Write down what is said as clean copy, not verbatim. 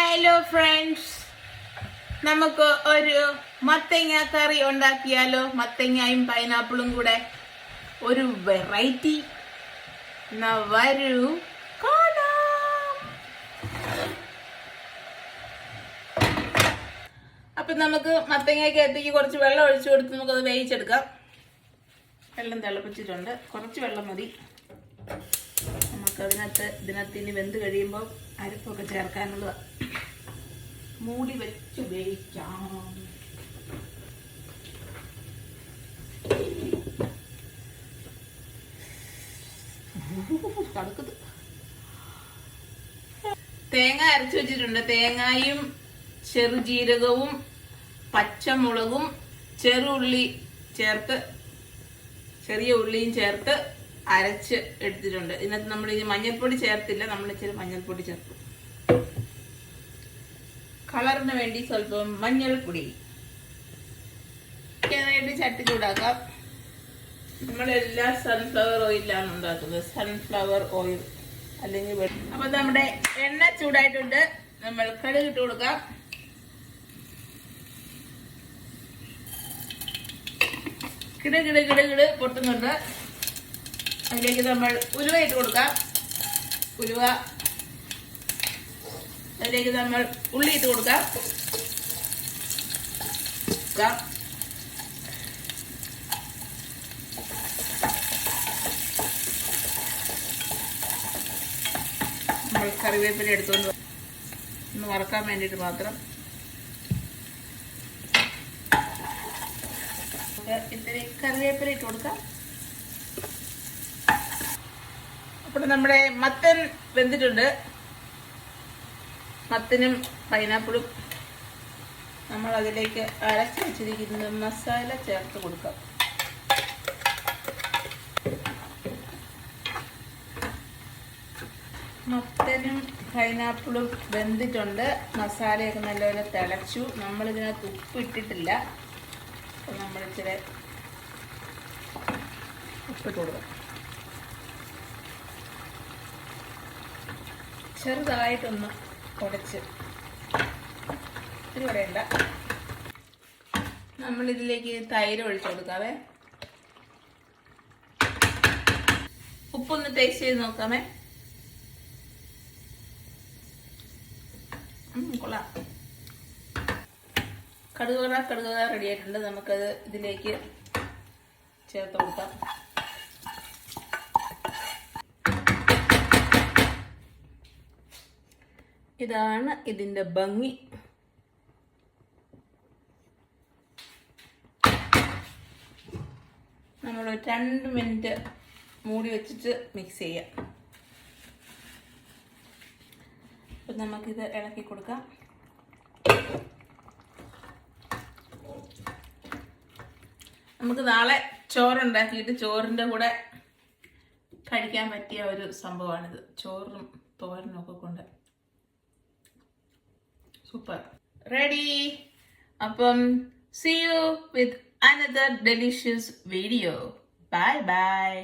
Hello friends, നമുക്ക് ഒരു മത്തങ്ങ കറി ഉണ്ടാക്കിയാലോ? മത്തങ്ങയും പൈനാപ്പിളും കൂടെ ഒരു വെറൈറ്റി. വരൂ കാണാം. അപ്പൊ നമുക്ക് മത്തങ്ങയ്ക്കകത്തേക്ക് കുറച്ച് വെള്ളം ഒഴിച്ചു കൊടുത്ത് നമുക്കത് വേവിച്ചെടുക്കാം. വെള്ളം തിളപ്പിച്ചിട്ടുണ്ട്, കുറച്ച് വെള്ളം മതി. ഇതിനകത്ത് ഇനി വെന്ത് കഴിയുമ്പോൾ അരപ്പൊക്കെ ചേർക്കാനുള്ളത്. മൂടി വെച്ച് വേവിക്കാം. കടുക്കത് തേങ്ങ അരച്ചു വെച്ചിട്ടുണ്ട്. തേങ്ങയും ചെറുജീരകവും പച്ചമുളകും ചെറുള്ളി ചേർത്ത്, ചെറിയ ഉള്ളിയും ചേർത്ത് അരച്ച് എടുത്തിട്ടുണ്ട്. ഇതിനകത്ത് നമ്മൾ ഇനി മഞ്ഞൾപ്പൊടി ചേർത്തില്ല, നമ്മൾ ഇച്ചിരി മഞ്ഞൾപ്പൊടി ചേർക്കും. കളറിന് വേണ്ടി സ്വല്പം മഞ്ഞൾപ്പൊടി. ചട്ടി ചൂടാക്കാം. നമ്മളെല്ലാം സൺഫ്ലവർ ഓയിലാണ് ഉണ്ടാക്കുന്നത്. സൺഫ്ലവർ ഓയിൽ അല്ലെങ്കിൽ. അപ്പൊ നമ്മുടെ എണ്ണ ചൂടായിട്ടുണ്ട്. നമ്മൾ കടുക് ഇട്ട് കൊടുക്കാം. കിട പൊട്ടുന്നുണ്ട്. അതിലേക്ക് നമ്മൾ ഉലുവ ഇട്ട് കൊടുക്കാം. ഉലുവ. അതിലേക്ക് നമ്മൾ ഉള്ളി ഇട്ട് കൊടുക്കാം. നമ്മൾ കറിവേപ്പില എടുത്തുകൊണ്ട് ഒന്ന് വറക്കാൻ വേണ്ടിയിട്ട് മാത്രം. ഇത്തിരി കറിവേപ്പില ഇട്ട് കൊടുക്കാം. അപ്പോൾ നമ്മുടെ മത്തൻ വെന്തിട്ടുണ്ട്. മത്തനും പൈനാപ്പിളും നമ്മൾ അതിലേക്ക് അരച്ച് വെച്ചിരിക്കുന്ന മസാല ചേർത്ത് കൊടുക്കാം. മത്തനും പൈനാപ്പിളും വെന്തിട്ടുണ്ട്. മസാലയൊക്കെ നല്ലപോലെ തിളച്ചു. നമ്മളിതിനകത്ത് ഉപ്പ് ഇട്ടിട്ടില്ല. അപ്പം നമ്മൾ ഇച്ചിരി ഉപ്പിട്ട് കൊടുക്കാം. ചെറുതായിട്ടൊന്ന് ഉടച്ച്, ഇത്തിരി ഉടയണ്ട. നമ്മളിതിലേക്ക് തൈര് ഒഴിച്ചു കൊടുക്കാവേ. ഉപ്പൊന്ന് ടേസ്റ്റ് ചെയ്ത് നോക്കാമേ. കൊള്ളാം. കടുക് റെഡി ആയിട്ടുണ്ട്. നമുക്കത് ഇതിലേക്ക് ചേർത്ത് കൊടുക്കാം. ഇതാണ് ഇതിന്റെ ഭംഗി. നമ്മൾ 2 മിനിറ്റ് മൂടി വെച്ചിട്ട് മിക്സ് ചെയ്യാം. അപ്പം നമുക്കിത് ഇളക്കി കൊടുക്കാം. നമുക്ക് നാളെ ചോറുണ്ടാക്കിയിട്ട് ചോറിൻ്റെ കൂടെ കഴിക്കാൻ പറ്റിയ ഒരു സംഭവമാണിത്. ചോറും തോരനും ഒക്കെ കൊണ്ട് സൂപ്പർ. റെഡി. അപ്പം see you with another delicious video. Bye bye.